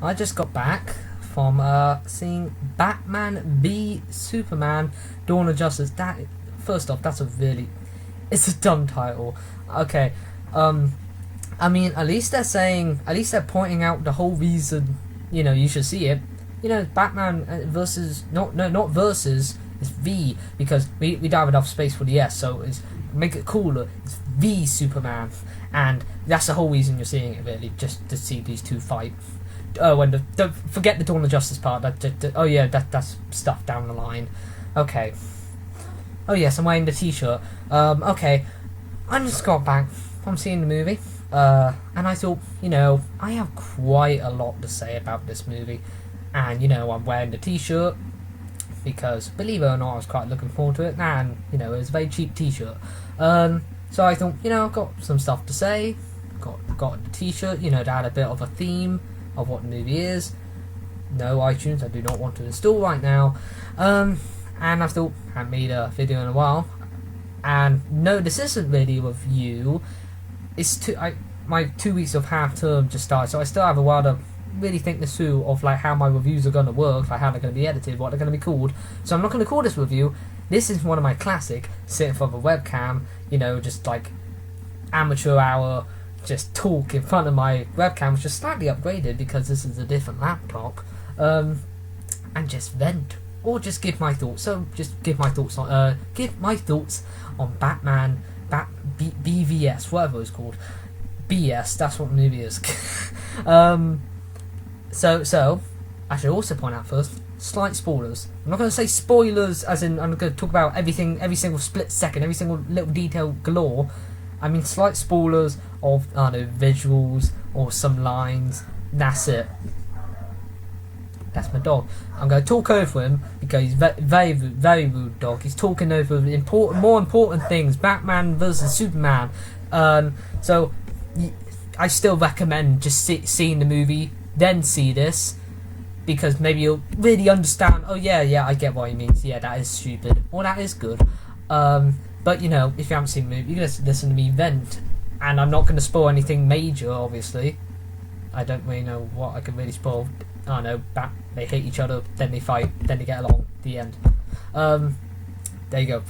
I just got back from seeing Batman v Superman: Dawn of Justice. That, first off, it's a dumb title. Okay, I mean, at least they're pointing out the whole reason. You should see it. Batman versus not versus. It's V, because we don't have enough space for the S, so it's make it cooler. It's V Superman, and that's the whole reason you're seeing it, really, just to see these two fight. Oh, and don't forget the Dawn of Justice part. That's stuff down the line. Okay. Oh yes, I'm wearing the T-shirt. Okay, I just got back from seeing the movie, and I thought, I have quite a lot to say about this movie, and I'm wearing the T-shirt because, believe it or not, I was quite looking forward to it, and it was a very cheap T-shirt. So I thought, I've got some stuff to say. Got the T-shirt, that had a bit of a theme of what the movie is. No iTunes, I do not want to install right now. And I thought, I haven't made a video in a while. And no, this isn't really a review. It's my 2 weeks of half term just started, so I still have a while to really think this through of like how my reviews are going to work, like how they're going to be edited, what they're going to be called. So I'm not going to call this review. This is one of my classic sit in front of a webcam, just like amateur hour, just talk in front of my webcam, which is slightly upgraded because this is a different laptop, and just vent or just give my thoughts. So just give my thoughts on Batman, BVS, whatever it's called, BS. That's what the movie is. So I should also point out first, slight spoilers. I'm not going to say spoilers as in I'm going to talk about everything, every single split second, every single little detail galore. I mean slight spoilers of, visuals or some lines. That's it. That's my dog. I'm going to talk over him because he's very, very rude dog. He's talking over more important things. Batman versus Superman. So I still recommend just seeing the movie, then see this, because maybe you'll really understand. Oh yeah, I get what he means. Yeah, that is stupid, or that is good. But if you haven't seen the movie, you can just listen to me vent, and I'm not going to spoil anything major. Obviously, I don't really know what I can really spoil. I know they hate each other, then they fight, then they get along. The end. There you go.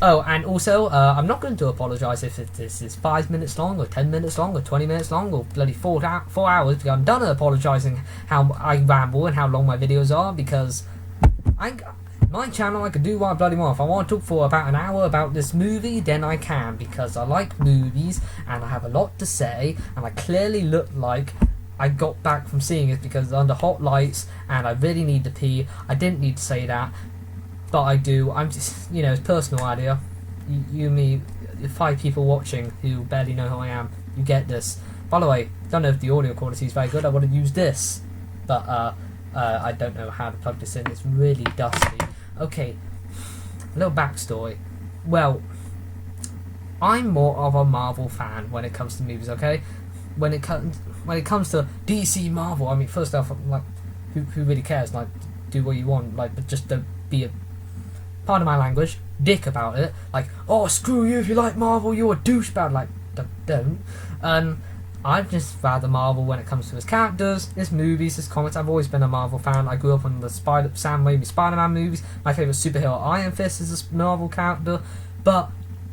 Oh, and also, I'm not going to apologise if this is 5 minutes long, or 10 minutes long, or 20 minutes long, or bloody 4 hours, because I'm done apologising how I ramble and how long my videos are, because my channel, I can do what I bloody want. If I want to talk for about an hour about this movie, then I can, because I like movies, and I have a lot to say, and I clearly look like I got back from seeing it because under hot lights, and I really need to pee. I didn't need to say that, but I do. I'm just, it's personal idea. You, me, 5 people watching who barely know who I am, you get this. By the way, don't know if the audio quality is very good. I would have used this, but I don't know how to plug this in. It's really dusty. Okay, a little backstory. Well, I'm more of a Marvel fan when it comes to movies. Okay, when it comes to DC Marvel, I mean, first off, like, who really cares? Like, do what you want, like, but just don't be a, pardon my language, dick about it. Like, oh, screw you if you like Marvel, you're a douchebag. Like, don't. I'd just rather Marvel when it comes to his characters, his movies, his comics. I've always been a Marvel fan. I grew up on the Sam Raimi Spider-Man movies. My favourite superhero, Iron Fist, is a Marvel character. But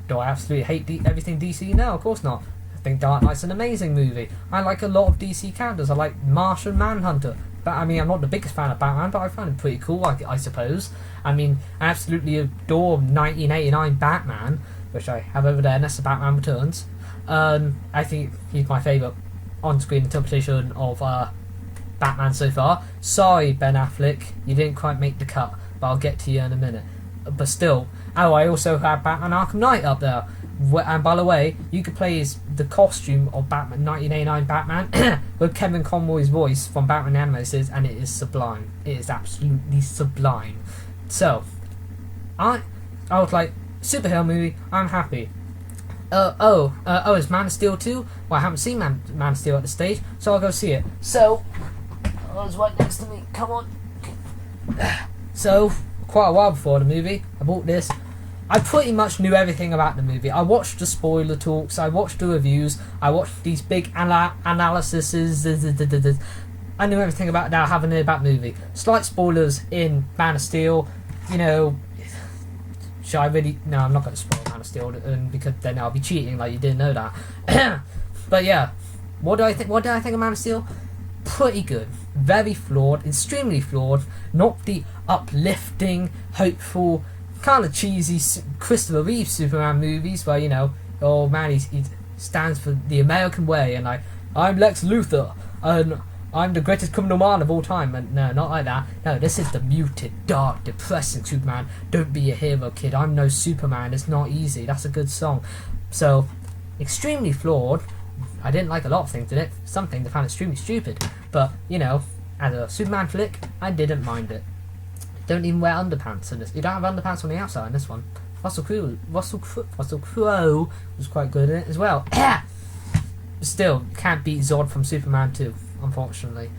do I absolutely hate everything DC? No, of course not. I think Dark Knight's an amazing movie. I like a lot of DC characters. I like Martian Manhunter. But I mean, I'm not the biggest fan of Batman, but I find him pretty cool, I suppose. I mean, I absolutely adore 1989 Batman, which I have over there, and that's the Batman Returns. I think he's my favourite on-screen interpretation of Batman so far. Sorry, Ben Affleck, you didn't quite make the cut, but I'll get to you in a minute. But still, I also have Batman Arkham Knight up there. And by the way, you could play the costume of Batman 1989 Batman with Kevin Conroy's voice from Batman Animated, and it is sublime. It is absolutely sublime. So, I was like, superhero movie, I'm happy. It's Man of Steel 2? Well, I haven't seen Man of Steel at this stage, so I'll go see it. So, it's right next to me, come on. So, quite a while before the movie, I bought this I pretty much knew everything about the movie. I watched the spoiler talks, I watched the reviews, I watched these big analyses. I knew everything about that, having it about the movie. Slight spoilers in Man of Steel. You know, should I really? No, I'm not going to spoil Man of Steel because then I'll be cheating like you didn't know that. But yeah, what do I think? What did I think of Man of Steel? Pretty good, very flawed, extremely flawed. Not the uplifting, hopeful, kind of cheesy Christopher Reeve Superman movies where, you know, oh man, he stands for the American way, and I'm Lex Luthor, and I'm the greatest criminal man of all time. And no, not like that. No, this is the muted, dark, depressing Superman. Don't be a hero, kid. I'm no Superman. It's not easy. That's a good song. So, extremely flawed. I didn't like a lot of things in it. Some things I found extremely stupid. But, you know, as a Superman flick, I didn't mind it. Don't even wear underpants in this. You don't have underpants on the outside in this one. Russell Crowe was quite good in it as well. Still, can't beat Zod from Superman 2, unfortunately.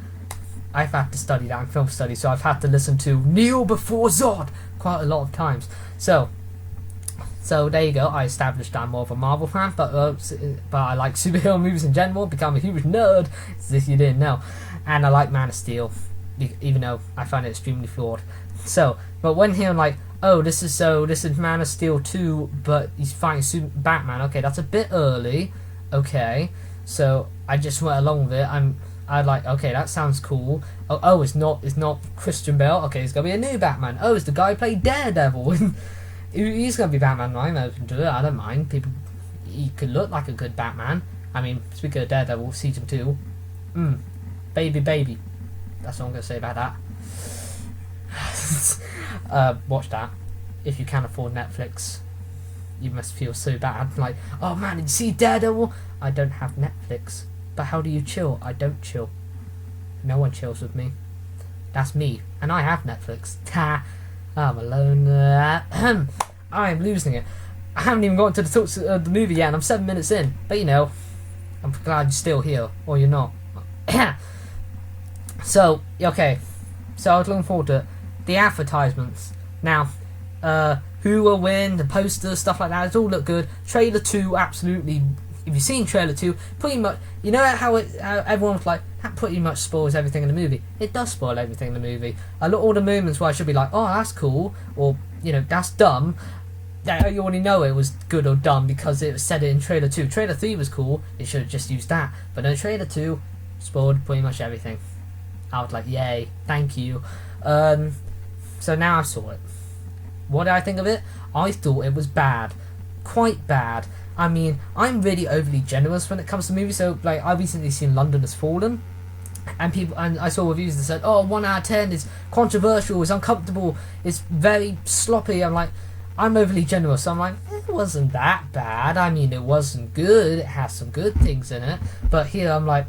I've had to study that in film study, so I've had to listen to Kneel Before Zod quite a lot of times. So there you go. I established I'm more of a Marvel fan, but I like superhero movies in general. Become a huge nerd, as if you didn't know. And I like Man of Steel, even though I find it extremely flawed. So, but when hearing like, oh, this is Man of Steel 2, but he's fighting Batman. Okay, that's a bit early. Okay, so I just went along with it. I like, okay, that sounds cool. Oh, it's not Christian Bale. Okay, it's gonna be a new Batman. Oh, it's the guy who played Daredevil. He's gonna be Batman. I'm open to it. I don't mind. He could look like a good Batman. I mean, speaking of Daredevil, season 2, baby. That's all I'm gonna say about that. Watch that if you can afford Netflix. You must feel so bad. Like, oh man, did you see Daredevil? I don't have Netflix. But how do you chill? I don't chill. No one chills with me. That's me, and I have Netflix. Ta. I'm alone. I am losing it. I haven't even gotten to the talks of the movie yet, and I'm 7 minutes in. But you know, I'm glad you're still here, or you're not. So, okay. So I was looking forward to the advertisements. Now, who will win, the posters, stuff like that, it all looked good. Trailer 2, absolutely. If you've seen Trailer 2, pretty much, you know how everyone was like, that pretty much spoils everything in the movie. It does spoil everything in the movie. All the moments where I should be like, oh, that's cool, or, you know, that's dumb. You already know it was good or dumb because it said it in Trailer 2. Trailer 3 was cool, it should have just used that. But no, Trailer 2 spoiled pretty much everything. I was like, yay, thank you. So now I saw it. What did I think of it? I thought it was bad. Quite bad. I mean, I'm really overly generous when it comes to movies. So, like, I recently seen London Has Fallen, and I saw reviews that said, oh, 1 out of 10 is controversial, it's uncomfortable, it's very sloppy. I'm like, I'm overly generous. So I'm like, it wasn't that bad. I mean, it wasn't good. It has some good things in it. But here I'm like,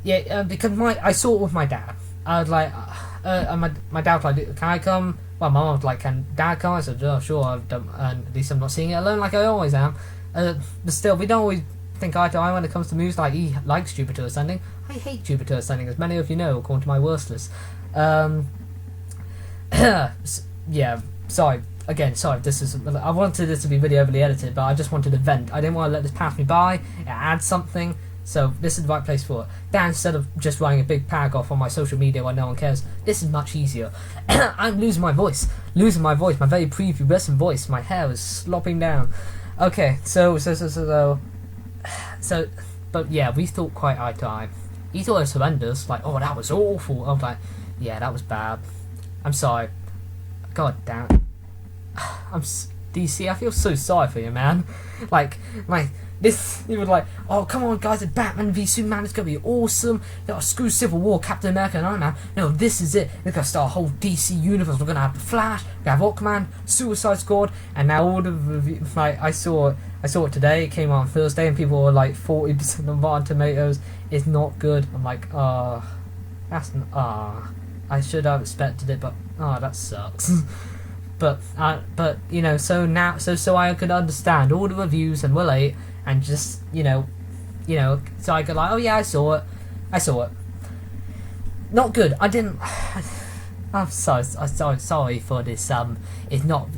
yeah, because I saw it with my dad. I was like, and my dad was like, can I come? Well, my mum was like, can Dad come? I said, oh, sure. And at least I'm not seeing it alone like I always am. But still, we don't always think eye to eye when it comes to movies. Like, he likes Jupiter Ascending. I hate Jupiter Ascending, as many of you know, according to my worst list. Yeah, sorry. Again, sorry, I wanted this to be really overly edited, but I just wanted to vent. I didn't want to let this pass me by. It adds something. So this is the right place for it. But instead of just writing a big paragraph on my social media where no one cares, this is much easier. I'm losing my voice, my very prepubescent voice. My hair is slopping down. Okay, so, but yeah, we thought quite eye to eye. He thought it was horrendous, like, oh, that was awful. I was like, yeah, that was bad. I'm sorry. God damn it. DC, I feel so sorry for you, man. Like this, he was like, oh, come on, guys, it's Batman v Superman, it's gonna be awesome. Screw Civil War, Captain America, and Iron Man. No, this is it. We're gonna start a whole DC universe. We're gonna have the Flash, we're gonna have Aquaman, Suicide Squad, and now all the reviews. Like, I saw it today. It came out on Thursday, and people were like 40% on Rotten Tomatoes. It's not good. I'm like, I should have expected it, but that sucks. But you know, so I could understand all the reviews and relate, and just you know, so I could like, oh yeah, I saw it. Not good. I didn't. sorry for this. It's not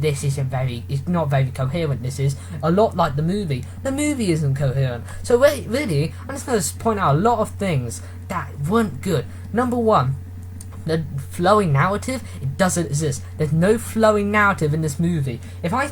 very coherent. This is a lot like the movie. The movie isn't coherent. So really, I'm just going to point out a lot of things that weren't good. Number one, the flowing narrative, it doesn't exist. There's no flowing narrative in this movie. If I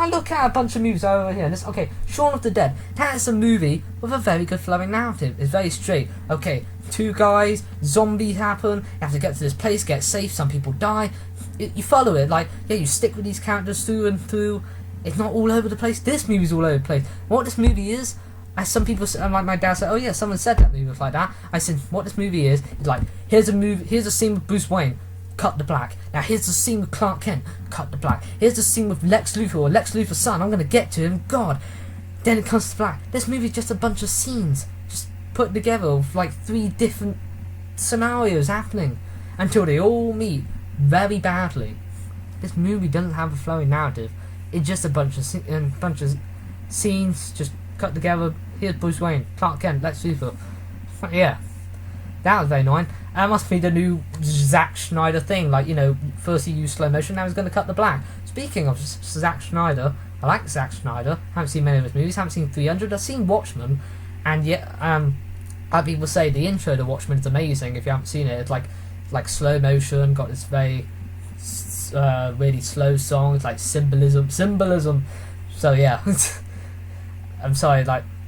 look at a bunch of movies over here, and Shaun of the Dead, that is a movie with a very good flowing narrative. It's very straight. Okay, two guys, zombies happen, you have to get to this place, get safe, some people die. You follow it, you stick with these characters through and through. It's not all over the place. This movie's all over the place. What this movie is, as some people say, like my dad said, oh yeah, someone said that movie was like that. I said, what this movie is like, here's a scene with Bruce Wayne, cut the black. Now here's the scene with Clark Kent, cut the black. Here's the scene with Lex Luthor, or Lex Luthor's son, I'm gonna get to him, God. Then it comes to black. This movie's just a bunch of scenes, just put together of like 3 different scenarios happening, until they all meet very badly. This movie doesn't have a flowing narrative. It's just a bunch of scenes, just cut together. Here's Bruce Wayne, Clark Kent, Lex Luthor. Yeah, that was very annoying. That must be the new Zack Snyder thing. First he used slow motion, now he's going to cut the black. Speaking of Zack Snyder, I like Zack Snyder. Haven't seen many of his movies. Haven't seen 300. I've seen Watchmen, and yet, like people say, the intro to Watchmen is amazing. If you haven't seen it, it's like slow motion. Got this very really slow song. It's like symbolism. So yeah. I'm sorry,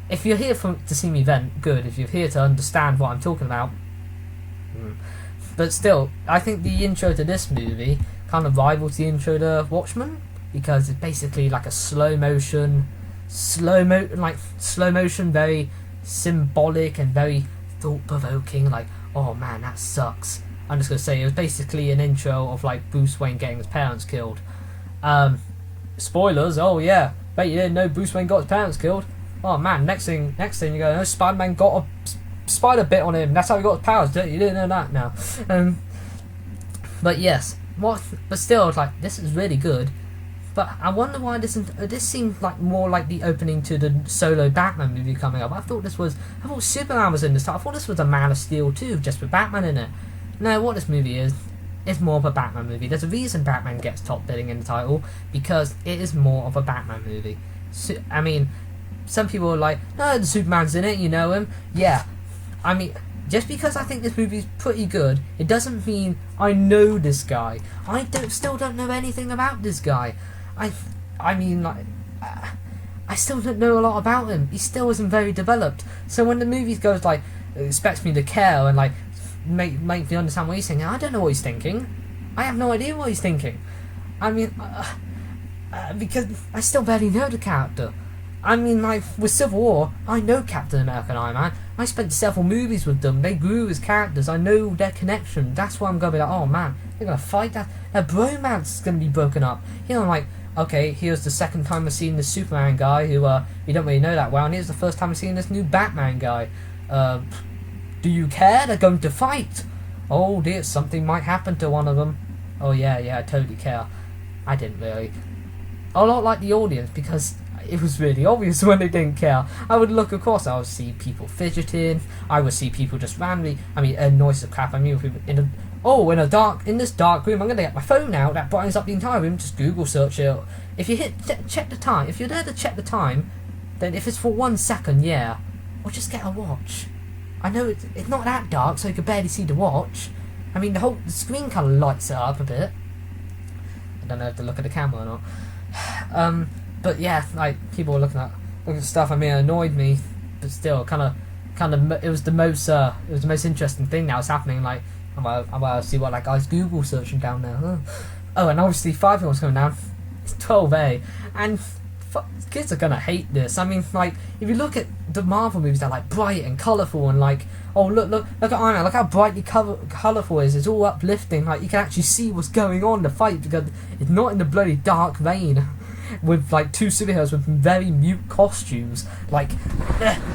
if you're here to see me vent, good. If you're here to understand what I'm talking about, but still, I think the intro to this movie kind of rivals the intro to Watchmen, because it's basically like a slow motion, very symbolic and very thought-provoking. Like, oh man, that sucks. I'm just gonna say it was basically an intro of like Bruce Wayne getting his parents killed. Spoilers. Oh yeah. Bet you didn't know Bruce Wayne got his parents killed. Oh man, next thing you go, Spider-Man got a spider bit on him. That's how he got his powers. You didn't know that now. But yes, but still, this is really good. But I wonder why this seemed like more like the opening to the solo Batman movie coming up. I thought Superman was in this. I thought this was a Man of Steel too, just with Batman in it. No, what this movie is more of a Batman movie. There's a reason Batman gets top billing in the title, because it is more of a Batman movie. So, I mean, some people are like, no, the Superman's in it, you know him. Yeah, I mean, just because I think this movie's pretty good, it doesn't mean I know this guy. I still don't know anything about this guy. I still don't know a lot about him. He still isn't very developed. So when the movie goes expects me to care and make me understand what he's thinking, I don't know what he's thinking. I have no idea what he's thinking. I mean, because I still barely know the character. I mean, with Civil War, I know Captain America and Iron Man. I spent several movies with them. They grew as characters. I know their connection. That's why I'm going to be like, oh man, they're going to fight. Their bromance is going to be broken up. Okay, here's the second time I've seen this Superman guy who we don't really know that well, and here's the first time I've seen this new Batman guy. Do you care? They're going to fight. Oh dear, something might happen to one of them. Oh yeah, I totally care. I didn't really. A lot like the audience, because it was really obvious when they didn't care. I would look across, I would see people fidgeting, I would see people just randomly, noise of crap, people in this dark room, I'm going to get my phone out, that brightens up the entire room, just Google search it. If you check the time, if you're there to check the time, then if it's for 1 second, yeah, or just get a watch. I know it's not that dark, so you can barely see the watch. The screen kind of lights it up a bit. I don't know if to look at the camera or not. But yeah, people were looking at stuff. It annoyed me, but still, it was the most interesting thing that was happening. I'm about to see what that guy's Google searching down there. Oh, and obviously 5 was coming down. It's 12A, and kids are gonna hate this. If you look at the Marvel movies, they're bright and colourful and oh look at Iron Man, look how brightly colourful it is. It's all uplifting. You can actually see what's going on in the fight, because it's not in the bloody dark rain with 2 superheroes with very mute costumes.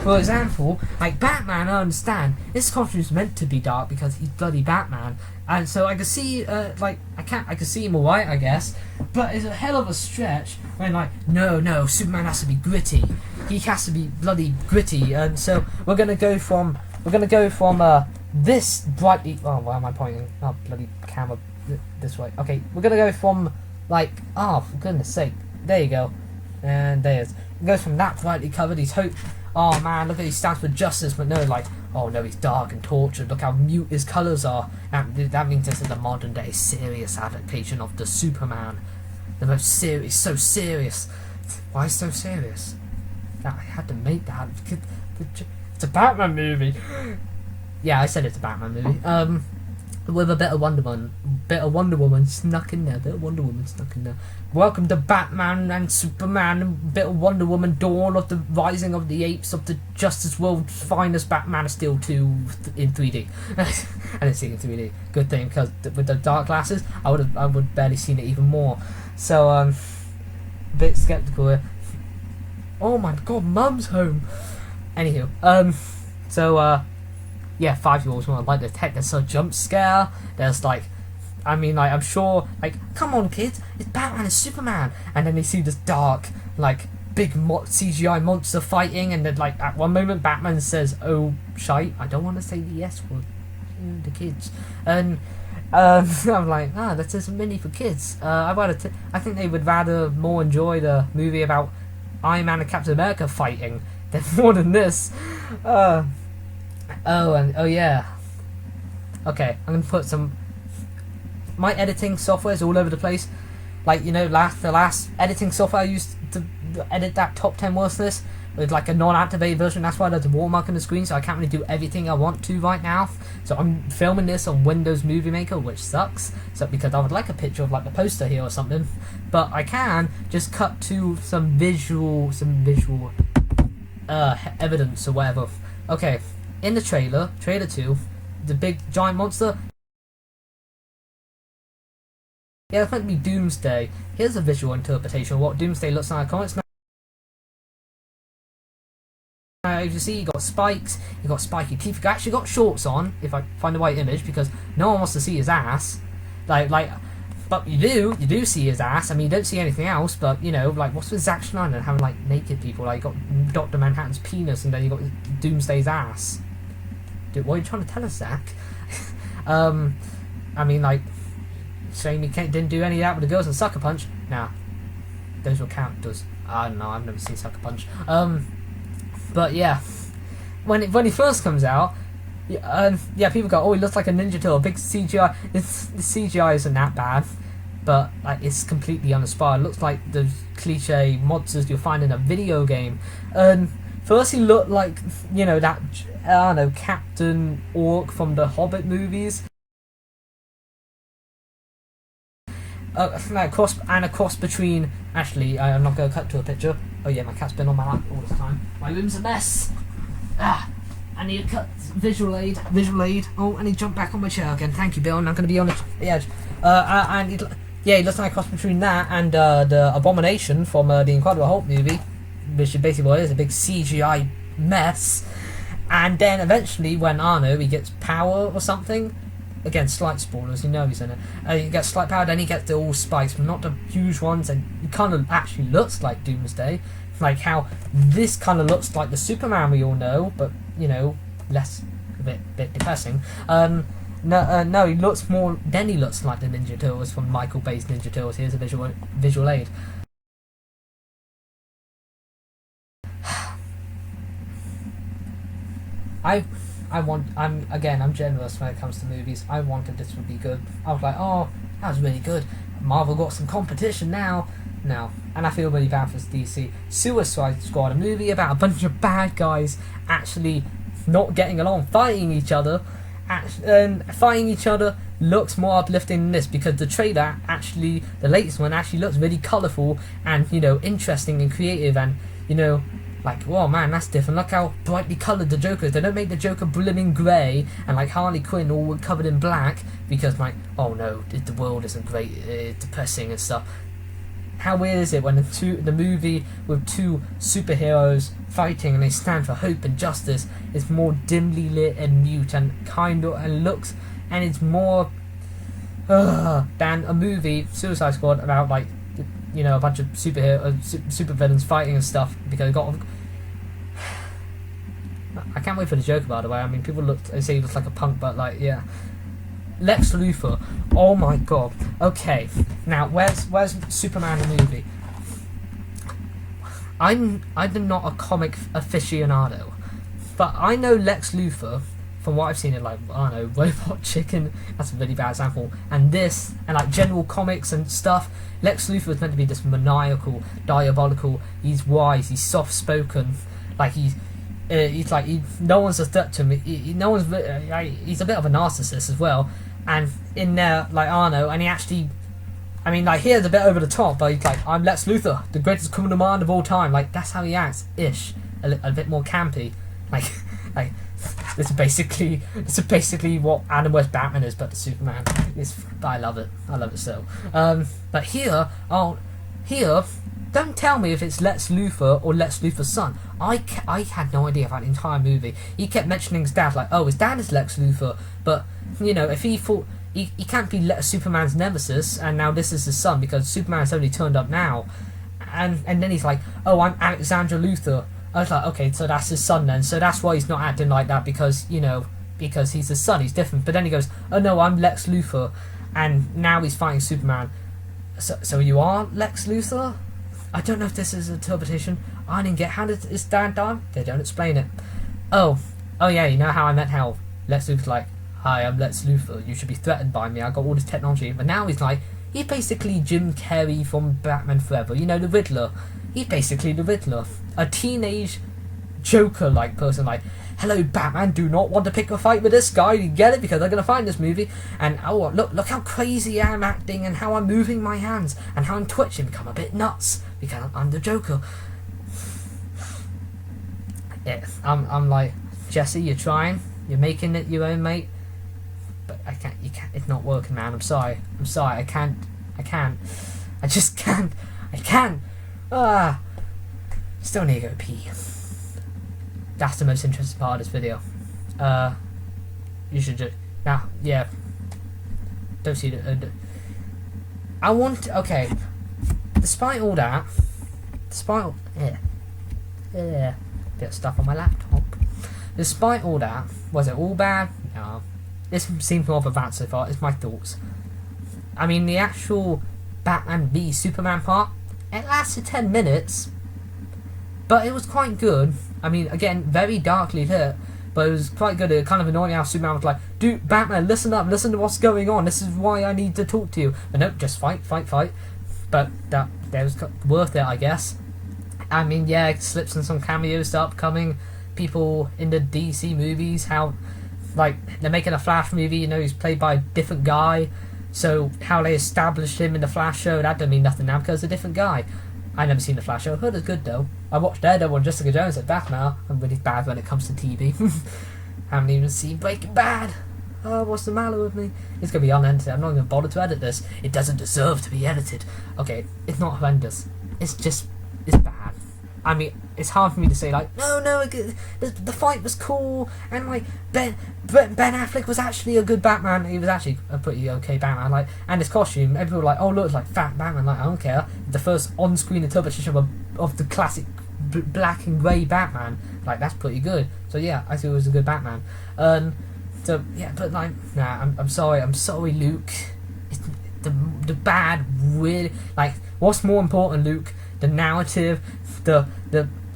For example, Batman, I understand his costume's meant to be dark because he's bloody Batman, and so I can see I can see him alright, I guess, but it's a hell of a stretch when no, Superman has to be gritty. He has to be bloody gritty, and so we're gonna go from this brightly. Oh, why am I pointing? Oh, bloody camera this way. Okay, we're gonna go from like, oh, for goodness sake, there you go, and there's it goes from that brightly covered. He's hope. Oh man, look at he stands for justice, but no, like, oh no, he's dark and tortured. Look how mute his colours are. That means this is a modern day serious adaptation of the Superman. The most serious, so serious. Why so serious? That I had to make that. It's a Batman movie. Yeah, I said it's a Batman movie. With a bit of Wonder Woman snuck in there. Welcome to Batman and Superman, and bit of Wonder Woman, Dawn of the Rising of the Apes of the Justice World's finest Man of Steel 2 in 3D. I didn't see it in 3D. Good thing, because with the dark glasses, I would barely seen it even more. So a bit skeptical here. Oh my god, Mum's home. Anywho, yeah, 5-year-olds want to like the tech. There's a jump scare. There's like, I mean, like, I'm sure, like, come on, kids, it's Batman and Superman. And then they see this dark, like, big CGI monster fighting, and then, like, at one moment, Batman says, "Oh, shite." I don't want to say the S word. The kids. And I'm like, this isn't mini for kids. I think they would rather more enjoy the movie about Iron Man and Captain America fighting than more than this. Oh yeah. Okay, I'm gonna put some. My editing software is all over the place. Like, you know, the last editing software I used to edit that top 10 worst list with like a non-activated version. That's why there's a watermark on the screen, so I can't really do everything I want to right now. So I'm filming this on Windows Movie Maker, which sucks. So because I would like a picture of like the poster here or something, but I can just cut to some visual evidence or whatever. Okay. In the trailer 2, the big giant monster. Yeah, it's meant to be Doomsday. Here's a visual interpretation of what Doomsday looks like. Now, as you see, you got spikes, you got spiky teeth. You actually got shorts on, if I find the right image, because no one wants to see his ass. But you do see his ass. I mean, you don't see anything else, but, you know, like, what's with Zack Snyder having, like, naked people? Like, you got Dr. Manhattan's penis, and then you got Doomsday's ass. Dude, what are you trying to tell us, Zach? I mean, like, saying he didn't do any of that with the girls in Sucker Punch. Nah, those were characters. I don't know, I've never seen Sucker Punch. But yeah, when he first comes out, yeah, people go, oh, he looks like a Ninja Turtle, big CGI. The CGI isn't that bad, but like, it's completely uninspired. It looks like the cliche monsters you'll find in a video game. First, he looked like, you know, that, I don't know, Captain Orc from the Hobbit movies. A cross between. Actually, I'm not going to cut to a picture. Oh yeah, my cat's been on my lap all this time. My room's a mess. I need to cut visual aid. Oh, and he jumped back on my chair again. Thank you, Bill. I'm not going to be on the edge. He looks like a cross between that and the Abomination from the Incredible Hulk movie, which is basically what it is, a big CGI mess. And then eventually, when Arno, he gets power or something, again, slight spoilers, you know he's in it, he gets slight power, then he gets the all spikes, but not the huge ones, and he kind of actually looks like Doomsday, like how this kind of looks like the Superman we all know, but, you know, less, a bit depressing. No, he looks more, then he looks like the Ninja Turtles from Michael Bay's Ninja Turtles. Here's a visual aid. I'm generous when it comes to movies. I wanted this would be good. I was like, oh, that was really good. Marvel got some competition now. No. And I feel really bad for DC. Suicide Squad, a movie about a bunch of bad guys actually not getting along, fighting each other. Fighting each other looks more uplifting than this, because the trailer actually, the latest one, actually looks really colourful and, you know, interesting and creative, and, you know, like, whoa, man, that's different. Look how brightly coloured the Joker is. They don't make the Joker blooming grey and like Harley Quinn all covered in black, because, like, oh no, the world isn't great, it's depressing and stuff. How weird is it when the movie with two superheroes fighting and they stand for hope and justice is more dimly lit and mute and looks, and it's more than a movie, Suicide Squad, about, like, you know, a bunch of super villains fighting and stuff, because they got. I can't wait for the Joker, by the way. I mean, people say he looks like a punk, but, like, yeah. Lex Luthor. Oh my god. Okay, now where's Superman the movie? I'm not a comic aficionado, but I know Lex Luthor from what I've seen in, like, I don't know, Robot Chicken. That's a really bad example. And this, and like general comics and stuff. Lex Luthor is meant to be this maniacal, diabolical. He's wise. He's soft spoken. Like he's like no one's a threat to him. No one's. He's a bit of a narcissist as well. And in there, like Arno, and he actually. I mean, like, here's a bit over the top, but he's like, I'm Lex Luthor, the greatest criminal mind of all time. Like, that's how he acts, ish. A bit more campy. Like, this is basically what Adam West Batman is, but the Superman. I love it. I love it so. But here, don't tell me if it's Lex Luthor or Lex Luthor's son. I had no idea about the entire movie. He kept mentioning his dad, like, oh, his dad is Lex Luthor, but, you know, if he thought... He can't be Superman's nemesis, and now this is his son, because Superman's only turned up now. And then he's like, oh, I'm Alexandra Luthor. I was like, okay, so that's his son then. So that's why he's not acting like that, because, you know, because he's his son, he's different. But then he goes, oh no, I'm Lex Luthor. And now he's fighting Superman. So you are Lex Luthor? I don't know if this is an interpretation. I didn't get, how did his dad die? They don't explain it. Oh yeah, you know how I met how Lex Luthor's like, hi, I'm Lex Luthor, you should be threatened by me, I got all this technology. But now he's like, he's basically Jim Carrey from Batman Forever, you know, the Riddler. He's basically the Riddler. A teenage Joker-like person, like, hello Batman, do not want to pick a fight with this guy, you get it, because they're going to find this movie. And oh, look how crazy I'm acting, and how I'm moving my hands, and how I'm twitching, become a bit nuts, because I'm the Joker. Yeah, I'm like, Jesse, you're trying, you're making it your own, mate. But I can't, it's not working, man. I'm sorry, I can't, I just can't, still need to go pee. That's the most interesting part of this video. You should just, now, yeah, don't see the, I want, okay, despite all that, bit of stuff on my laptop, despite all that, was it all bad? No. This seems more of a rant so far, it's my thoughts. I mean, the actual Batman v Superman part, it lasted 10 minutes, but it was quite good. I mean, again, very darkly lit, but it was quite good. It kind of annoying how Superman was like, dude, Batman, listen up, listen to what's going on, this is why I need to talk to you. But no, just fight. But that was worth it, I guess. I mean, yeah, it slips in some cameo stuff coming. People in the DC movies, how... like, they're making a Flash movie, you know, he's played by a different guy, so how they established him in the Flash show, that doesn't mean nothing now, because it's a different guy. I never seen the Flash show, heard it's good though. I watched Daredevil and Jessica Jones at Batman. I'm really bad when it comes to TV. Haven't even seen Breaking Bad. Oh, what's the matter with me? It's going to be unedited, I'm not going to bother to edit this. It doesn't deserve to be edited. Okay, it's not horrendous, it's bad. I mean, it's hard for me to say, like, no, the fight was cool, and, like, Ben Affleck was actually a good Batman. He was actually a pretty okay Batman, like, and his costume, everyone were like, oh, look, it's like fat Batman. Like, I don't care. The first on-screen interpretation of the classic black and grey Batman, like, that's pretty good. So yeah, I thought it was a good Batman. So yeah, but like, nah, I'm sorry, Luke. It's the bad, really, like, what's more important, Luke? The narrative, the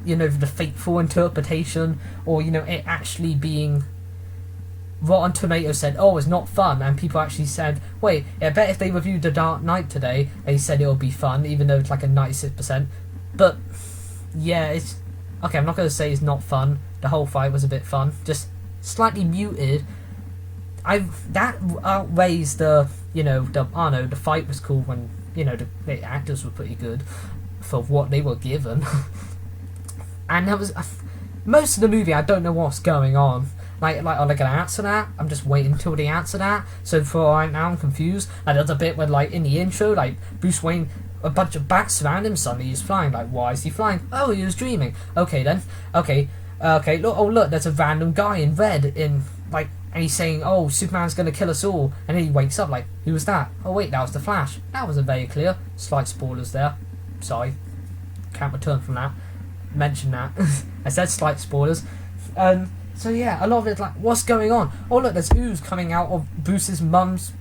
you know, the fateful interpretation, or, you know, it actually being... Rotten Tomatoes said, oh, it's not fun, and people actually said, wait, I bet if they reviewed The Dark Knight today, they said it'll be fun, even though it's like a 96%. But yeah, it's okay. I'm not going to say it's not fun. The whole fight was a bit fun, just slightly muted. That outweighs the, you know, the fight was cool when, you know, the actors were pretty good for what they were given. And that was most of the movie, I don't know what's going on. Like, are they gonna answer that? I'm just waiting until they answer that. So for right now, I'm confused. And there's a bit where, like, in the intro, like, Bruce Wayne, a bunch of bats surround him. Suddenly he's flying. Like, why is he flying? Oh, he was dreaming. Okay then. Okay. Look. Oh, look. There's a random guy in red and he's saying, "Oh, Superman's gonna kill us all." And then he wakes up. Like, who was that? Oh wait, that was the Flash. That wasn't very clear. Slight spoilers there. Sorry. Can't return from that. Mention that. I said slight spoilers. So yeah, a lot of it's like, what's going on? Oh look, there's ooze coming out of Bruce's mum's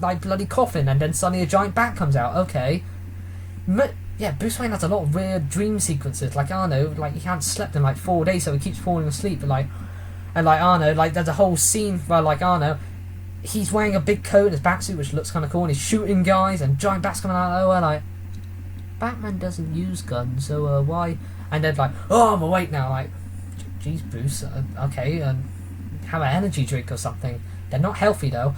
like bloody coffin, and then suddenly a giant bat comes out. Okay, yeah, Bruce Wayne has a lot of weird dream sequences. Like Arno, like he hadn't slept in like 4 days, so he keeps falling asleep. But like, and like Arno, like there's a whole scene where like Arno, he's wearing a big coat and his batsuit, which looks kind of cool, and he's shooting guys, and giant bats coming out of nowhere. Like, Batman doesn't use guns, so why? And then like, oh, I'm awake now. Like, geez, Bruce, okay, have an energy drink or something. They're not healthy though.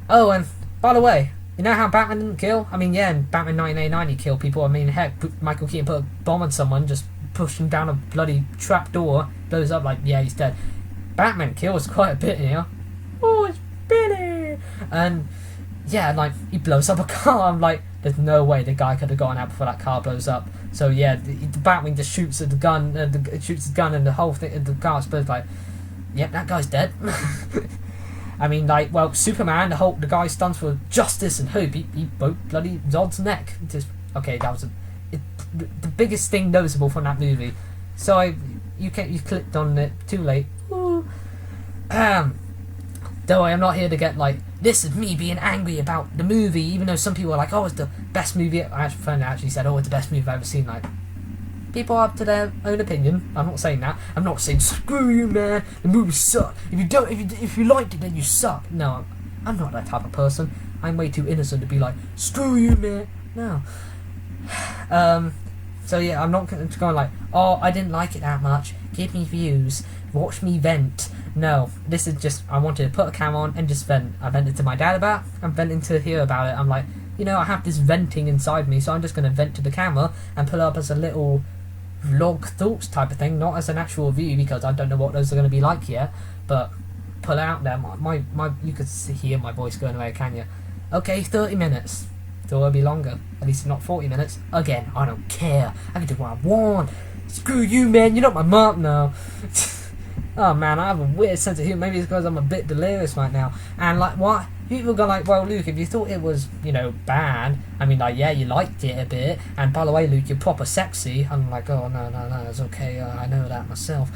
Oh, and by the way, you know how Batman didn't kill? I mean, yeah, in Batman 1989 he killed people. I mean, heck, Michael Keaton put a bomb on someone, just pushed him down a bloody trap door, blows up, like, yeah, he's dead. Batman kills quite a bit here. Oh, it's Billy! And, yeah, like, he blows up a car. I'm like, there's no way the guy could have gone out before that car blows up. So, yeah, the Batwing just shoots at the gun, shoots his gun, and the whole thing, the car explodes, like, yep, that guy's dead. I mean, like, well, Superman, the guy stands for justice and hope. He broke bloody Zod's neck. Just, okay, that was the biggest thing noticeable from that movie. So you clicked on it too late. Ooh. Don't worry, I'm not here to get like, this is me being angry about the movie, even though some people are like, oh, it's the best movie. I actually said, oh, it's the best movie I've ever seen. Like, people are up to their own opinion. I'm not saying that. I'm not saying screw you, man. The movie sucked. If you liked it, then you suck. No, I'm not that type of person. I'm way too innocent to be like screw you, man. No. So yeah, I'm not going like, oh, I didn't like it that much. Give me views. Watch me vent. No, this is just, I wanted to put a camera on and just vent. I vented to my dad about it. I'm venting to hear about it. I'm like, you know, I have this venting inside me, so I'm just going to vent to the camera and put it up as a little vlog thoughts type of thing, not as an actual review, because I don't know what those are going to be like yet, but put it out there. My you could hear my voice going away, can you? Okay, 30 minutes. So it'll be longer. At least not 40 minutes. Again, I don't care. I can do what I want. Screw you, man. You're not my mom now. Oh man, I have a weird sense of humor. Maybe it's because I'm a bit delirious right now. And like, what? People go like, well, Luke, if you thought it was, you know, bad, I mean, like, yeah, you liked it a bit. And by the way, Luke, you're proper sexy. I'm like, oh, no, it's okay. I know that myself.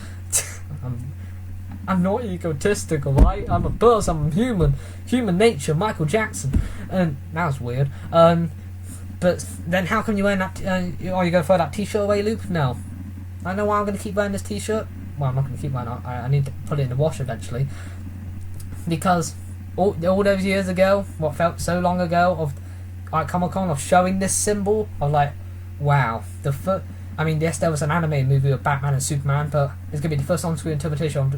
I'm not egotistical, right? I'm a person. I'm human. Human nature. Michael Jackson. And that was weird. But then how come you wearing that? Are you going to throw that T-shirt away, Luke? No. I know why I'm going to keep wearing this T-shirt. Well, I'm not going to keep wearing it. I need to put it in the wash eventually. Because all those years ago, what felt so long ago of Comic-Con, of showing this symbol, of like, wow. I mean, yes, there was an anime movie of Batman and Superman, but it's going to be the first on-screen interpretation of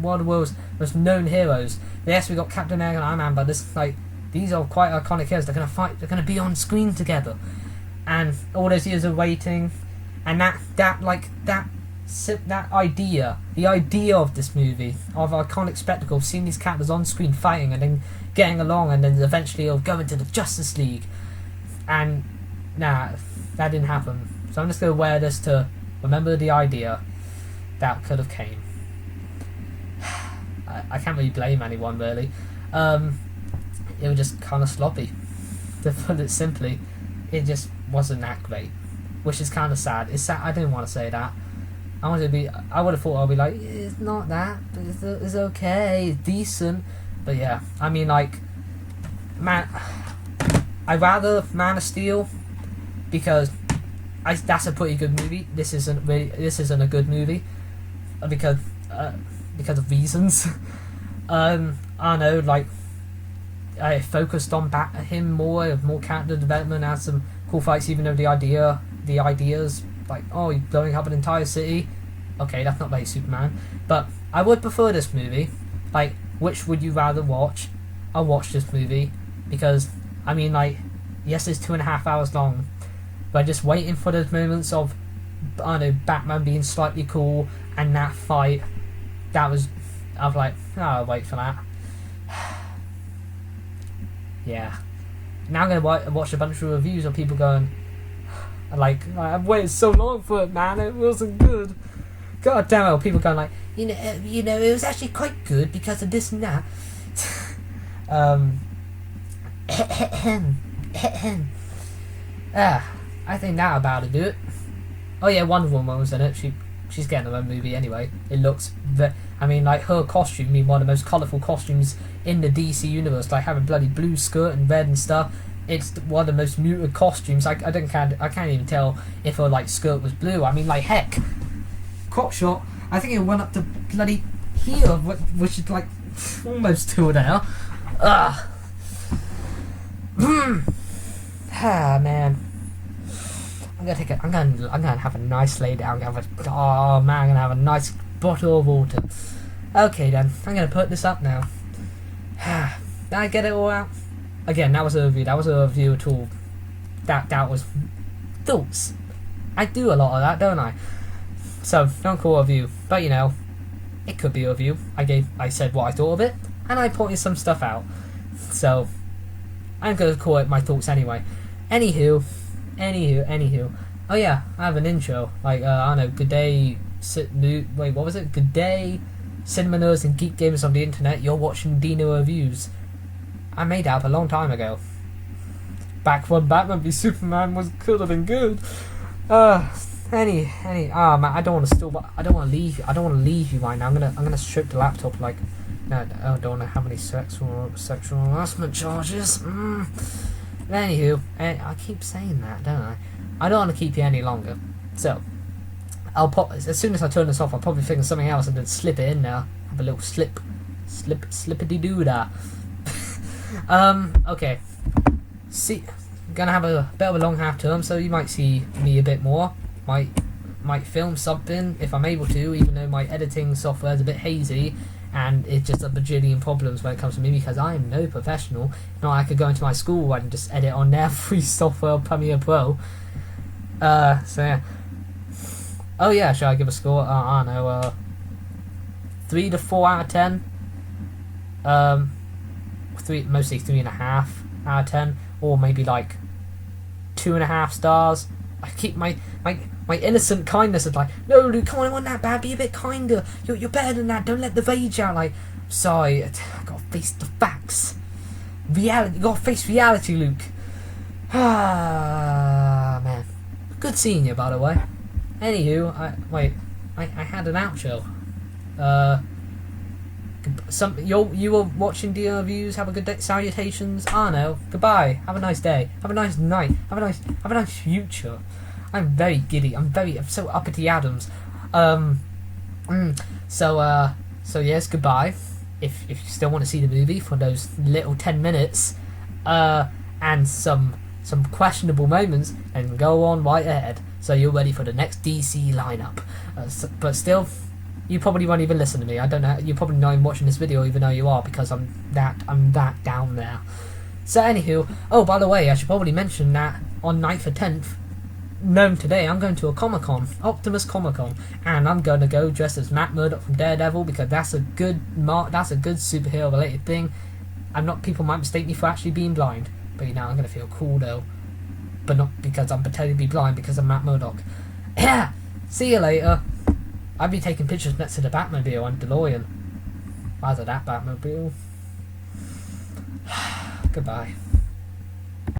one of the world's most known heroes. Yes, we got Captain America and Iron Man, but this, like, these are quite iconic heroes. They're going to fight. They're going to be on screen together, and all those years of waiting, and that idea, the idea of this movie, of iconic spectacle, of seeing these characters on screen fighting and then getting along, and then eventually of going to the Justice League, and nah, that didn't happen. So I'm just going to wear this to remember the idea that could have came. I can't really blame anyone, really. It was just kind of sloppy. To put it simply, it just wasn't that great. Which is kind of sad. It's sad. I didn't want to say that. I would have thought I'd be like, it's not that, but it's okay, it's decent. But yeah, I mean, like, man, I'd rather Man of Steel, because that's a pretty good movie. This isn't a good movie because of reasons. I know, like, I focused on him more character development, had some cool fights, even though the ideas like, oh, you're blowing up an entire city. Okay, that's not very Superman. But I would prefer this movie. Like, which would you rather watch? I'll watch this movie because, I mean, like, yes, it's 2.5 hours long, but just waiting for those moments of, I don't know, Batman being slightly cool and that fight, I was like, oh, I'll wait for that. Yeah. Now I'm going to watch a bunch of reviews of people going, like, I've waited so long for it, man, it wasn't good. God damn it, people going like, you know, it was actually quite good because of this and that. I think that about to do it. Oh yeah, Wonder Woman was in it. She she's getting her own movie anyway. It looks I mean, like, her costume being one of the most colourful costumes in the DC universe, like having bloody blue skirt and red and stuff. It's one of the most muted costumes. I can't even tell if her like skirt was blue. I mean, like, heck, crop shot. I think it went up to bloody here, which is like almost to there. Ugh. Ah, man. I'm gonna have a nice lay down. I'm gonna have a nice bottle of water. Okay then, I'm gonna put this up now. Did I get it all out? Again, that was a review. That was a review at all. That was thoughts. I do a lot of that, don't I? So don't call it a review, but you know, it could be a review. I said what I thought of it, and I pointed some stuff out. So I'm gonna call it my thoughts anyway. Anywho. Oh yeah, I have an intro. Like I don't know. Good day. Wait, what was it? Good day, cinema nerds and geek gamers on the internet. You're watching Deano reviews. I made that up a long time ago. Back when Batman v Superman could have been good. Man, I don't want to leave you right now. I'm gonna strip the laptop. Like, no, I don't want to have any sexual harassment charges. Anywho, I keep saying that, don't I? I don't want to keep you any longer. So, I'll pop as soon as I turn this off. I'll probably think of something else and then slip it in there. Have a little slippity doo da. Okay. See, gonna have a bit of a long half term, so you might see me a bit more. Might film something if I'm able to, even though my editing software is a bit hazy. And it's just a bajillion problems when it comes to me because I am no professional. Not I could go into my school and just edit on their free software, Premiere Pro. So yeah. Oh yeah, shall I give a score? I don't know. 3 to 4 out of 10. Mostly 3.5 out of 10, or maybe like 2.5 stars. I keep my innocent kindness is like, no, Luke, come on, it wasn't that bad. Be a bit kinder. You're better than that. Don't let the rage out. Like, sorry, I gotta face the facts. Reality. You gotta face reality, Luke. Ah, man. Good seeing you, by the way. Anywho, I had an outro. You were watching the reviews. Have a good day. Salutations. No. Goodbye. Have a nice day. Have a nice night. Have a nice future. I'm very giddy. I'm so uppity Adams. So yes, goodbye. If you still want to see the movie for those little 10 minutes, and some questionable moments, then go on right ahead. So you're ready for the next DC lineup. But still, you probably won't even listen to me. I don't know. You're probably not even watching this video, even though you are, because I'm that down there. So anywho, oh, by the way, I should probably mention that on 9th or 10th, known today, I'm going to a Comic-Con, Optimus Comic-Con, and I'm going to go dressed as Matt Murdock from Daredevil because that's a good superhero related thing. People might mistake me for actually being blind, but you know, I'm going to feel cool though, but not because I'm pretending to be blind because I'm Matt Murdock. Yeah, see you later. I'll be taking pictures next to the Batmobile and DeLorean. Rather that Batmobile. Goodbye.